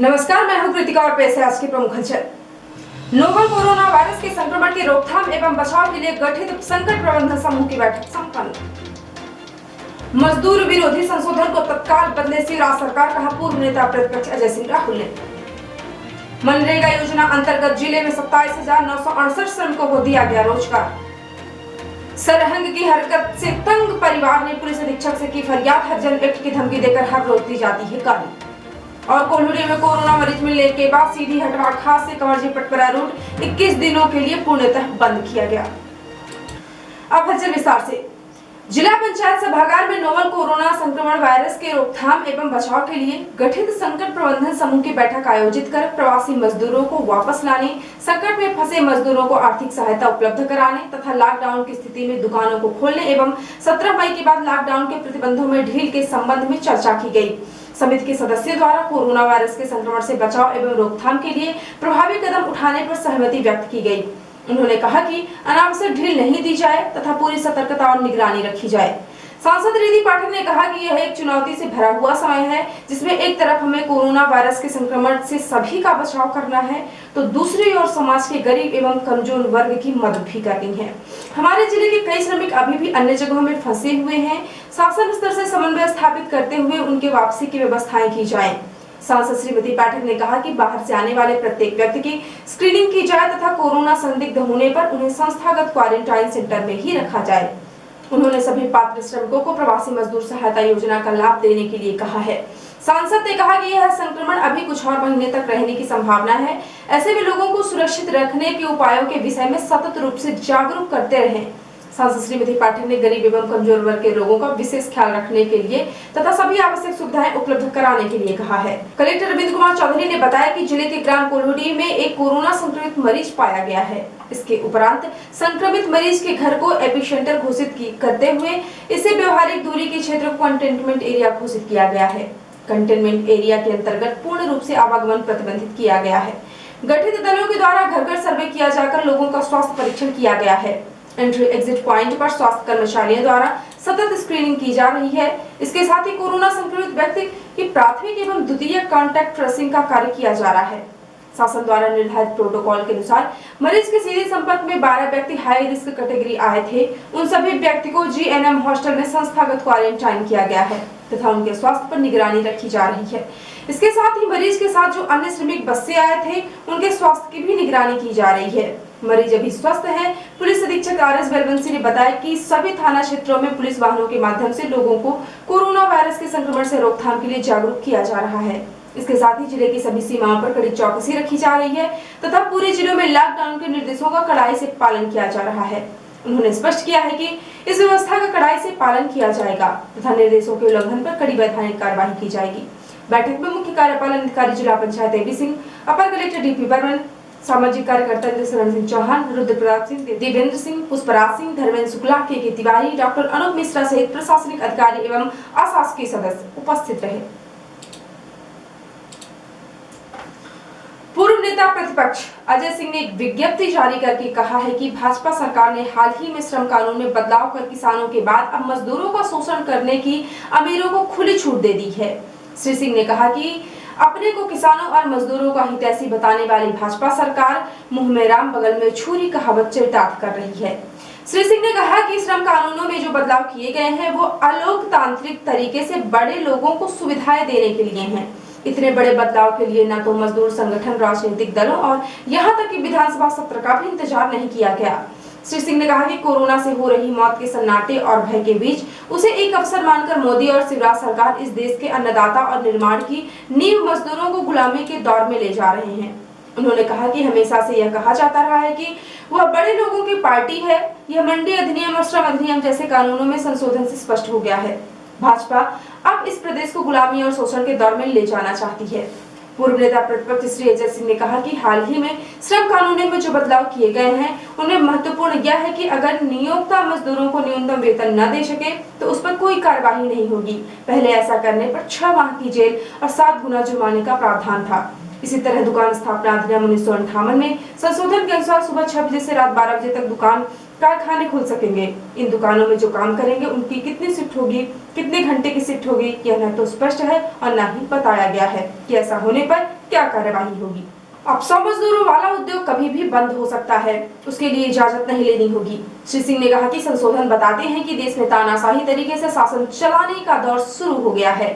नमस्कार, मैं हूं कृतिका और पेश है आज की प्रमुख खबर। नोवल कोरोना वायरस के संक्रमण की रोकथाम एवं बचाव के लिए गठित संकट प्रबंधन समूह की बैठक संपन्न। मजदूर विरोधी संशोधन को तत्काल बदले सी राज्य सरकार, कहा पूर्व नेता प्रतिपक्ष अजय सिंह राहुल ने। मनरेगा योजना अंतर्गत जिले में 27,968 श्रमिकों को दिया गया रोजगार। सरहंग की हरकत से तंग परिवार ने पुलिस अधीक्षक से की फरियाद, हरिजन एक्ट की धमकी देकर हर रोज दी जाती है गाली। और कोल्हुरी में कोरोना मरीज मिलने के बाद सीधी हटवा खास से कंवरजी पटपरा रूट 21 दिनों के लिए पूर्णतः बंद किया गया। अब हलचल विस्तार से। जिला पंचायत सभागार में नोवल कोरोना संक्रमण वायरस के रोकथाम एवं बचाव के लिए गठित संकट प्रबंधन समूह की बैठक आयोजित कर प्रवासी मजदूरों को वापस लाने, संकट में फंसे मजदूरों को आर्थिक सहायता उपलब्ध कराने तथा लॉकडाउन की स्थिति में दुकानों को खोलने एवं 17 मई के बाद लॉकडाउन के प्रतिबंधों में ढील के संबंध में चर्चा की गई। समिति के सदस्यों द्वारा कोरोना वायरस के संक्रमण से बचाव एवं रोकथाम के लिए प्रभावी कदम उठाने पर सहमति व्यक्त की गई। उन्होंने कहा कि अनावश्यक ढील नहीं दी जाए तथा पूरी सतर्कता और निगरानी रखी जाए। सांसद रिधि पाठक ने कहा कि यह एक चुनौती से भरा हुआ समय है, जिसमें एक तरफ हमें कोरोना वायरस के संक्रमण से सभी का बचाव करना है, तो दूसरी ओर समाज के गरीब एवं कमजोर वर्ग की मदद भी करनी है। हमारे जिले के कई श्रमिक अभी भी अन्य जगहों में फंसे हुए हैं। शासन स्तर से समन्वय स्थापित करते हुए उनके वापसी की व्यवस्थाएं की जाए। सांसद श्रीमती पाठक ने कहा कि बाहर से आने वाले प्रत्येक व्यक्ति की स्क्रीनिंग की जाए तथा कोरोना संदिग्ध होने पर उन्हें संस्थागत क्वारंटाइन सेंटर में ही रखा जाए। उन्होंने सभी पात्र श्रमिकों को प्रवासी मजदूर सहायता योजना का लाभ देने के लिए कहा है। सांसद ने कहा कि यह संक्रमण अभी कुछ और महीने तक रहने की संभावना है। ऐसे में लोगों को सुरक्षित रखने के उपायों के विषय में सतत रूप से जागरूक करते रहें। सांसद श्रीमती पाठक ने गरीब एवं कमजोर वर्ग के लोगों का विशेष ख्याल रखने के लिए तथा सभी आवश्यक सुविधाएं उपलब्ध कराने के लिए कहा है। कलेक्टर रविंद्र कुमार चौधरी ने बताया कि जिले के ग्राम कोल्हुरी में एक कोरोना संक्रमित मरीज पाया गया है। इसके उपरांत संक्रमित मरीज के घर को एपिसेंटर घोषित करते हुए इसे व्यवहारिक दूरी के क्षेत्र को कंटेनमेंट एरिया घोषित किया गया है। कंटेनमेंट एरिया के अंतर्गत पूर्ण रूप से आवागमन प्रतिबंधित किया गया है। गठित दलों के द्वारा घर घर सर्वे किया जाकर लोगों का स्वास्थ्य परीक्षण किया गया है। एंट्री एग्जिट पॉइंट पर स्वास्थ्य कर्मचारियों द्वारा सतत स्क्रीनिंग की जा रही है। इसके साथ ही कोरोना संक्रमित व्यक्ति की प्राथमिक एवं द्वितीय कॉन्टैक्ट ट्रेसिंग का कार्य किया जा रहा है। शासन द्वारा निर्धारित प्रोटोकॉल के अनुसार मरीज के सीधे संपर्क में 12 व्यक्ति हाई रिस्क कैटेगरी आए थे। उन सभी व्यक्ति को जीएनएम हॉस्टल में संस्थागत क्वारंटाइन किया गया है तथा उनके स्वास्थ्य पर निगरानी रखी जा रही है। इसके साथ ही मरीज के साथ जो अन्य श्रमिक बस से आए थे, उनके स्वास्थ्य की भी निगरानी की जा रही है। मरीज अभी स्वस्थ है। पुलिस अधीक्षक आर.एस. बेलवंशी ने बताया कि सभी थाना क्षेत्रों में पुलिस वाहनों के माध्यम से लोगों को कोरोना वायरस के संक्रमण से रोकथाम के लिए जागरूक किया जा रहा है। इसके साथ ही जिले की सभी सीमाओं पर कड़ी चौकसी रखी जा रही है तथा पूरे जिलों में लॉकडाउन के निर्देशों का कड़ाई से पालन किया जा रहा है। उन्होंने स्पष्ट किया है कि इस व्यवस्था का कड़ाई से पालन किया जाएगा तथा निर्देशों के उल्लंघन पर कड़ी वैधानिक कार्रवाई की जाएगी। बैठक में मुख्य कार्यपालन अधिकारी जिला पंचायत एबी सिंह, अपर कलेक्टर डीपी बर्मन, सामाजिक कार्यकर्ता शरण सिंह चौहान, रुद्र प्रताप सिंह, देवेंद्र सिंह, पुष्पराज सिंह, धर्मेंद्र शुक्ला, के तिवारी, डॉक्टर अनूप मिश्रा सहित प्रशासनिक अधिकारी एवं अशासकीय सदस्य उपस्थित रहे। पूर्व नेता प्रतिपक्ष अजय सिंह ने एक विज्ञप्ति जारी करके कहा है कि भाजपा सरकार ने हाल ही में श्रम कानून में बदलाव कर किसानों के बाद अब मजदूरों का शोषण करने की अमीरों को खुली छूट दे दी है। श्री सिंह ने कहा कि अपने को किसानों और मजदूरों का हितैषी बताने वाली भाजपा सरकार मुंह में राम बगल में छुरी कहावत चरितार्थ कर रही है। श्री सिंह ने कहा कि श्रम कानूनों में जो बदलाव किए गए हैं वो अलोकतांत्रिक तरीके से बड़े लोगों को सुविधाएं देने के लिए हैं। इतने बड़े बदलाव के लिए न तो मजदूर संगठन, राजनीतिक दलों और यहाँ तक कि विधानसभा सत्र का भी इंतजार नहीं किया गया। श्री सिंह ने कहा कि कोरोना से हो रही मौत के सन्नाटे और भय के बीच उसे एक अवसर मानकर मोदी और शिवराज सरकार इस देश के अन्नदाता और निर्माण की नींव मजदूरों को गुलामी के दौर में ले जा रहे हैं। उन्होंने कहा कि हमेशा से यह कहा जाता रहा है कि वह बड़े लोगों की पार्टी है। यह मंडी अधिनियम और श्रम अधिनियम जैसे कानूनों में संशोधन से स्पष्ट हो गया है। भाजपा अब इस प्रदेश को गुलामी और शोषण के दौर में ले जाना चाहती है। पूर्व नेता प्रतिपक्ष श्री अजय सिंह ने कहा कि हाल ही में श्रम कानून में जो बदलाव किए गए हैं उनमें महत्वपूर्ण यह है कि अगर नियोक्ता मजदूरों को न्यूनतम वेतन न दे सके तो उस पर कोई कार्रवाई नहीं होगी। पहले ऐसा करने पर 6 माह की जेल और 7 गुना जुर्माने का प्रावधान था। इसी तरह दुकान स्थापना अधिनियम 1958 में संशोधन के अनुसार सुबह 6 बजे से रात 12 बजे तक दुकान कारखाने खुल सकेंगे। इन दुकानों में जो काम करेंगे उनकी कितनी शिफ्ट होगी, कितने घंटे की शिफ्ट होगी, यह न तो स्पष्ट है और न ही बताया गया है कि ऐसा होने पर क्या कार्यवाही होगी। अब 100 मजदूरों वाला उद्योग कभी भी बंद हो सकता है, उसके लिए इजाजत नहीं लेनी होगी। श्री सिंह ने कहा कि संशोधन बताते हैं कि देश में तानाशाही तरीके से शासन चलाने का दौर शुरू हो गया है।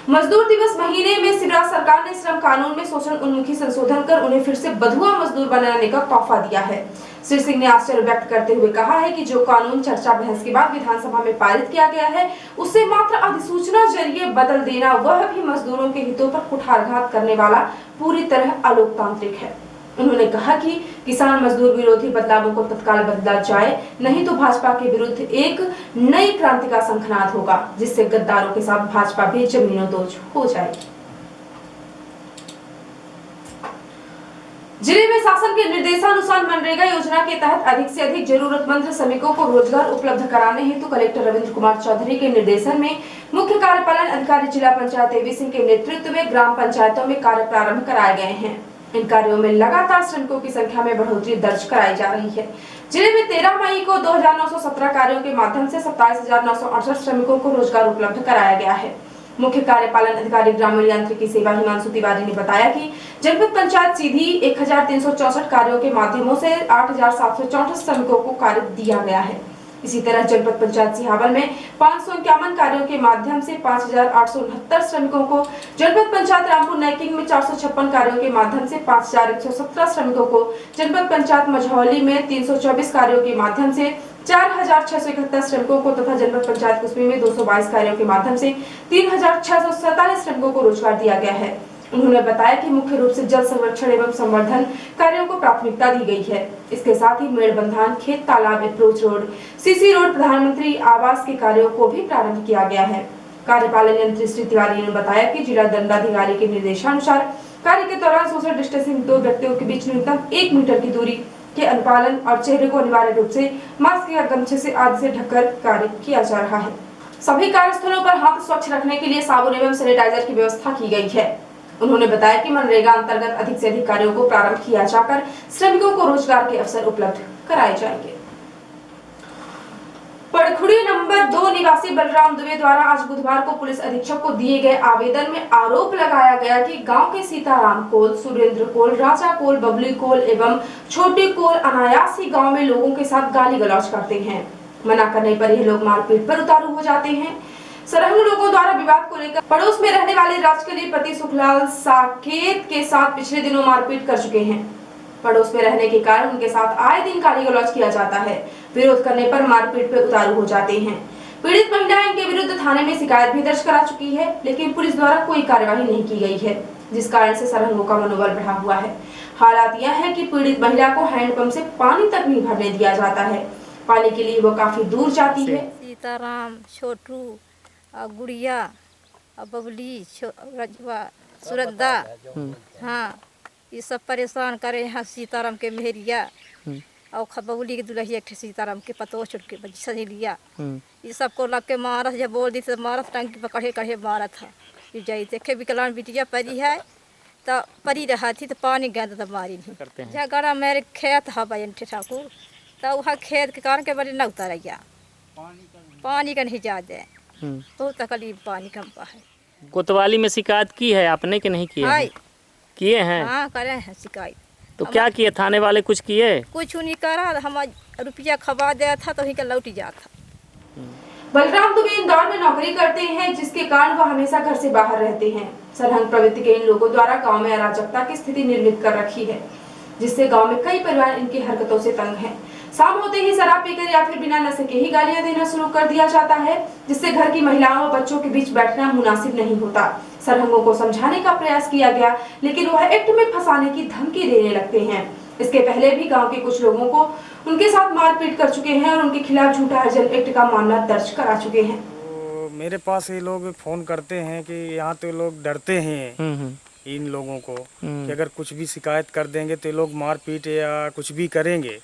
मजदूर दिवस महीने में शिवराज सरकार ने श्रम कानून में शोषण उन्मुखी संशोधन कर उन्हें फिर से बंधुआ मजदूर बनाने का तोहफा दिया है। श्री सिंह ने आश्चर्य व्यक्त करते हुए कहा है कि जो कानून चर्चा बहस के बाद विधानसभा में पारित किया गया है, उसे मात्र अधिसूचना जरिए बदल देना, वह भी मजदूरों के हितों पर कुठारघात करने वाला, पूरी तरह अलोकतांत्रिक है। उन्होंने कहा कि किसान मजदूर विरोधी बदलावों को तत्काल बदला जाए, नहीं तो भाजपा के विरुद्ध एक नई क्रांति का शंखनाद होगा, जिससे गद्दारों के साथ भाजपा भी जमीनों-दोज हो जाएगी। जिले में शासन के निर्देशानुसार मनरेगा योजना के तहत अधिक से अधिक जरूरतमंद श्रमिकों को रोजगार उपलब्ध कराने हेतु कलेक्टर रविंद्र कुमार चौधरी के निर्देशन में मुख्य कार्यपालन अधिकारी जिला पंचायत देवी सिंह के नेतृत्व में ग्राम पंचायतों में कार्य प्रारंभ कराए गए हैं। इन कार्यों में लगातार श्रमिकों की संख्या में बढ़ोतरी दर्ज कराई जा रही है। जिले में 13 मई को 2917 कार्यों के माध्यम से 27,968 श्रमिकों को रोजगार उपलब्ध कराया गया है। मुख्य कार्यपालन अधिकारी ग्रामीण यांत्रिकी सेवा हिमांशु तिवारी ने बताया कि जनपद पंचायत सीधी 1364 कार्यों के माध्यमों से 8764 श्रमिकों को कार्य दिया गया है। इसी तरह जनपद पंचायत सिहावल में 551 कार्यों के माध्यम से 5869 श्रमिकों को, जनपद पंचायत रामपुर नैकिंग में 456 कार्यों के माध्यम से 5117 श्रमिकों को, जनपद पंचायत मझौली में 324 कार्यों के माध्यम से 4671 श्रमिकों को तथा जनपद पंचायत कुसमी में 222 कार्यों के माध्यम से 3647 श्रमिकों को रोजगार दिया गया है। उन्होंने बताया कि मुख्य रूप से जल संरक्षण एवं संवर्धन कार्यों को प्राथमिकता दी गई है। इसके साथ ही मेड़ बंधान, खेत तालाब, अप्रोच रोड, सीसी रोड, प्रधानमंत्री आवास के कार्यों को भी प्रारंभ किया गया है। कार्यपालन यंत्री श्री तिवारी ने बताया कि जिला दंडाधिकारी के निर्देशानुसार कार्य के दौरान सोशल डिस्टेंसिंग, 2 व्यक्तियों के बीच न्यूनतम 1 मीटर की दूरी के अनुपालन और चेहरे को अनिवार्य रूप से मास्क या गमछे से आदि से ढककर कार्य किया जा रहा है। सभी कार्यस्थलों पर हाथ स्वच्छ रखने के लिए साबुन एवं सैनिटाइजर की व्यवस्था की गई है। उन्होंने बताया कि मनरेगा अंतर्गत अधिक से अधिक कार्यों को प्रारंभ किया जाकर श्रमिकों को रोजगार के अवसर उपलब्ध कराए जाएंगे। पड़खुड़ी नंबर 2 निवासी बलराम दुबे द्वारा आज बुधवार को पुलिस अधीक्षक को दिए गए आवेदन में आरोप लगाया गया कि गांव के सीताराम कोल, सुरेंद्र कोल, राजा कोल, बबली कोल एवं छोटे कोल अनायास ही गांव में लोगों के साथ गाली गलौज करते हैं। मना करने पर ये लोग मारपीट पर उतारू हो जाते हैं। सरहंग लोगों द्वारा विवाद को लेकर पड़ोस में रहने वाले राजकली पति सुखलाल साकेत के साथ पिछले दिनों मारपीट कर चुके हैं। पड़ोस में रहने के कारण उनके साथ आए दिन गाली गलौज किया जाता है। विरोध करने पर मारपीट पर उतारू हो जाते हैं। पीड़ित महिला इनके विरुद्ध थाने में शिकायत भी दर्ज करा चुकी है, लेकिन पुलिस द्वारा कोई कार्यवाही नहीं की गई है, जिस कारण से सरहंगों का मनोबल बढ़ा हुआ है। हालात यह है कि पीड़ित महिला को हैंडपंप से पानी तक नहीं भरने दिया जाता है। पानी के लिए वो काफी दूर जाती है। सीताराम, छोटू, गुड़िया, बबली, रजवा, सुरद्दा, हाँ, ये सब परेशान करे हैं। सीताराम के मेहरिया और बबली के दुल्हिया के सीताराम के पतो छुटके सहेलिया, ये सबको लग के मारत। जब बोल दी तो मारत, टंकी पकड़े कढ़े मारत था। जाई देखे विकलांग बिटिया परी है तो परी रहा थी तो पानी गेंद तो मारी नहीं। झगड़ा मेरे खेत है बयंठे ठाकुर, तो वहाँ खेत के कारण के बड़े न उतर गया, पानी का नहीं ज्यादा, बहुत तकलीफ पानी कम पा है। कोतवाली में शिकायत की है आपने कि नहीं किया है? किए हैं? हाँ, करे हैं शिकायत। तो क्या किए थाने वाले? कुछ किए? कुछ नहीं करा, हम रुपया खबा दिया था तो वहीं का लौट जाता। बलराम दुबे इंदौर में नौकरी करते हैं, जिसके कारण वह हमेशा घर से बाहर रहते हैं। सरहंग प्रवृत्ति के इन लोगों द्वारा गांव में अराजकता की स्थिति निर्मित कर रखी है, जिससे गांव में कई परिवार इनकी हरकतों से तंग हैं। शाम होते ही शराब पीकर या फिर बिना नशे के ही गालियां देना शुरू कर दिया जाता है, जिससे घर की महिलाओं और बच्चों के बीच बैठना मुनासिब नहीं होता। सरहंगों को समझाने का प्रयास किया गया, लेकिन वह एक्ट में फंसाने की धमकी देने लगते हैं। इसके पहले भी गांव के कुछ लोगों को उनके साथ मारपीट कर चुके हैं और उनके खिलाफ झूठा हरजल एक्ट का मामला दर्ज करा चुके हैं। तो मेरे पास ये लोग फोन करते हैं कि यहाँ तो लोग डरते हैं इन लोगों को कि अगर कुछ भी शिकायत कर देंगे तो ये लोग मारपीट या कुछ भी करेंगे।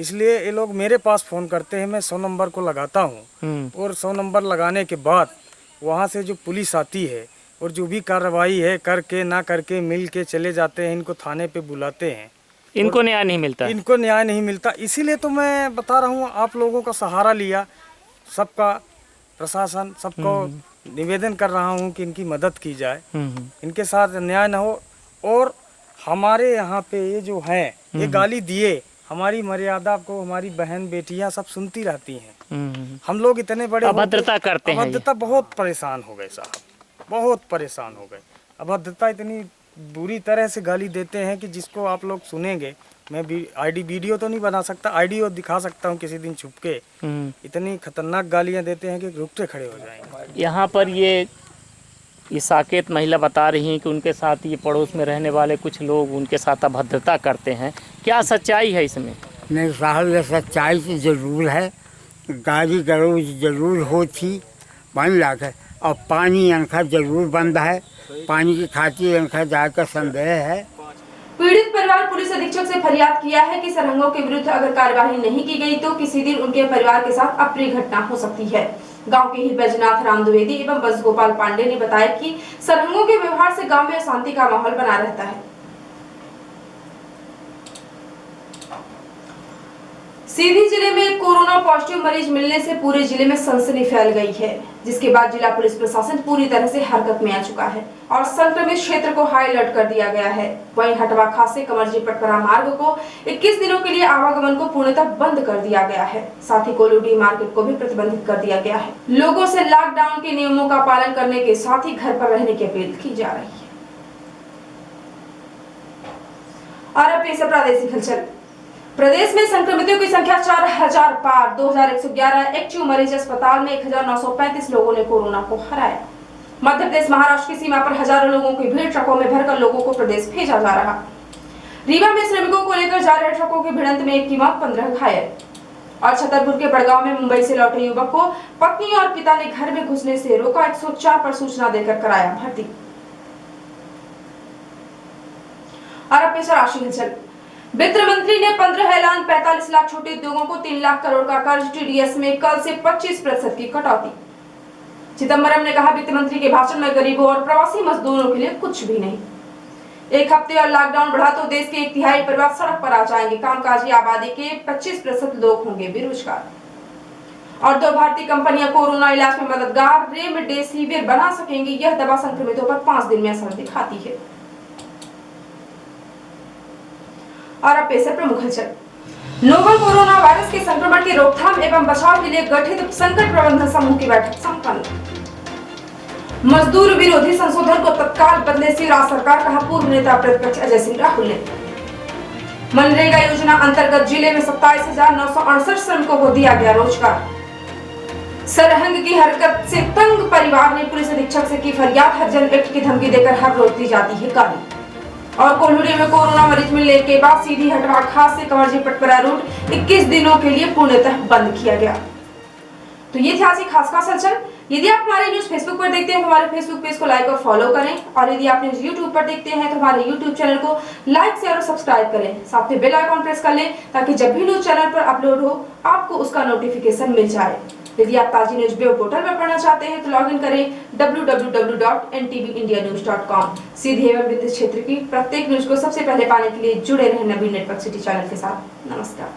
इसलिए ये लोग मेरे पास फोन करते हैं। मैं 100 नंबर को लगाता हूँ और 100 नंबर लगाने के बाद वहाँ से जो पुलिस आती है और जो भी कार्रवाई है करके ना करके मिल के चले जाते हैं। इनको थाने पे बुलाते हैं। इनको न्याय नहीं मिलता? इनको न्याय नहीं मिलता। इसीलिए तो मैं बता रहा हूँ, आप लोगों का सहारा लिया, सबका प्रशासन सबको निवेदन कर रहा हूँ कि इनकी मदद की जाए, इनके साथ न्याय न हो और हमारे यहाँ पे ये जो हैं ये गाली दिए, हमारी मर्यादा को हमारी बहन बेटियां सब सुनती रहती हैं। हम लोग इतने बड़े अभद्रता करते हैं। अभद्रता बहुत परेशान हो गए साहब, बहुत परेशान हो गए। अभद्रता इतनी बुरी तरह से गाली देते हैं कि जिसको आप लोग सुनेंगे, मैं भी आईडी वीडियो तो नहीं बना सकता, आईडी और दिखा सकता हूँ किसी दिन छुप के। इतनी खतरनाक गालियाँ देते हैं कि रुकते खड़े हो जाएंगे। यहाँ पर ये साकेत महिला बता रही हैं कि उनके साथ ये पड़ोस में रहने वाले कुछ लोग उनके साथ अभद्रता करते हैं। क्या सच्चाई है इसमें? नहीं साहब, ये सच्चाई तो ज़रूर है, गाली गलौज जरूर होती बन लाख है, और पानी अनखा जरूर बंद है, पानी की खातिर अनखा जाकर संदेह है। पीड़ित परिवार पुलिस अधीक्षक से फरियाद किया है कि सरहंगों के विरुद्ध अगर कार्यवाही नहीं की गई तो किसी दिन उनके परिवार के साथ अप्रिय घटना हो सकती है। गांव के ही बैजनाथ राम द्विवेदी एवं बस गोपाल पांडे ने बताया कि सरहंगों के व्यवहार से गांव में अशांति का माहौल बना रहता है। सीधी जिले में कोरोना पॉजिटिव मरीज मिलने से पूरे जिले में सनसनी फैल गई है, जिसके बाद जिला पुलिस प्रशासन पूरी तरह से हरकत में आ चुका है और संक्रमित क्षेत्र को हाई अलर्ट कर दिया गया है। वहीं हटवा खास से कमरजी पटपरा मार्ग को 21 दिनों के लिए आवागमन को पूर्णतः बंद कर दिया गया है। साथ ही कोल्हुडी मार्केट को भी प्रतिबंधित कर दिया गया है। लोगों से लॉकडाउन के नियमों का पालन करने के साथ ही घर पर रहने की अपील की जा रही है। और अब पेश है प्रादेशिक हलचल। प्रदेश में संक्रमितों की संख्या 4000 पार, 2111 एक्टिव मरीज। अस्पताल में 1935 लोगों ने कोरोना को हराया। मध्य प्रदेश महाराष्ट्र की सीमा पर हजारों लोगों की भीड़, ट्रकों में भरकर लोगों को प्रदेश भेजा जा रहा। रीवा में श्रमिकों को लेकर जा रहे ट्रकों की भिड़ंत में एक की मौत, 15 घायल। और छतरपुर के बड़गांव में मुंबई से लौटे युवक को पत्नी और पिता ने घर में घुसने से रोका, 104 पर सूचना देकर कराया भर्ती। और अब पेश है राशि हलचल। वित्त मंत्री ने 15 ऐलान, 45 लाख छोटे उद्योगों को 3 लाख करोड़ का कर्ज। टीडीएस में कल से 25% की कटौती। चिदंबरम ने कहा, वित्त मंत्री के भाषण में गरीबों और प्रवासी मजदूरों के लिए कुछ भी नहीं। एक हफ्ते और लॉकडाउन बढ़ा तो देश के 1/3 परिवार सड़क पर आ जाएंगे। कामकाजी आबादी के 25% लोग होंगे बेरोजगार। और 2 भारतीय कंपनियां कोरोना इलाज में मददगार रेमडेसिविर बना सकेंगी। यह दवा संक्रमितों पर 5 दिन में असर दिखाती है। और अब पेश है प्रमुख हलचल। नोवल कोरोना वायरस के संक्रमण की रोकथाम एवं बचाव के लिए गठित संकट प्रबंधन समूह की बैठक संपन्न। मजदूर विरोधी संशोधन को तत्काल बदले से राज्य सरकार, कहा पूर्व नेता प्रतिपक्ष अजय सिंह राहुल ने। मनरेगा योजना अंतर्गत जिले में 27,968 श्रमिकों को दिया गया रोजगार। सरहंग की हरकत से तंग परिवार ने पुलिस अधीक्षक से की फरियाद। हरिजन एक्ट की धमकी देकर हर रोज दी जाती है गाली। और कोल्हुडी में कोरोना मरीज मिलने के बाद सीधी हटवा खास से कमरजी पटपरा रूट 21 दिनों के लिए पूर्णतः बंद किया गया। तो ये थी आज की खास हलचल। यदि आप हमारे न्यूज फेसबुक पर देखते हैं तो हमारे फेसबुक पेज को लाइक और फॉलो करें, और यदि आप न्यूज यूट्यूब पर देखते हैं तो हमारे यूट्यूब चैनल को लाइक, शेयर और सब्सक्राइब करें। साथ में बेल आइकॉन प्रेस कर लें ताकि जब भी न्यूज चैनल पर अपलोड हो आपको उसका नोटिफिकेशन मिल जाए। यदि आप ताजी न्यूज वेब पोर्टल पर पढ़ना चाहते हैं तो लॉग इन करें www.ntvindianews.com। सीधी एवं विद्युत क्षेत्र की प्रत्येक न्यूज को सबसे पहले पाने के लिए जुड़े रहें नवीन नेटवर्क सिटी चैनल के साथ। नमस्कार।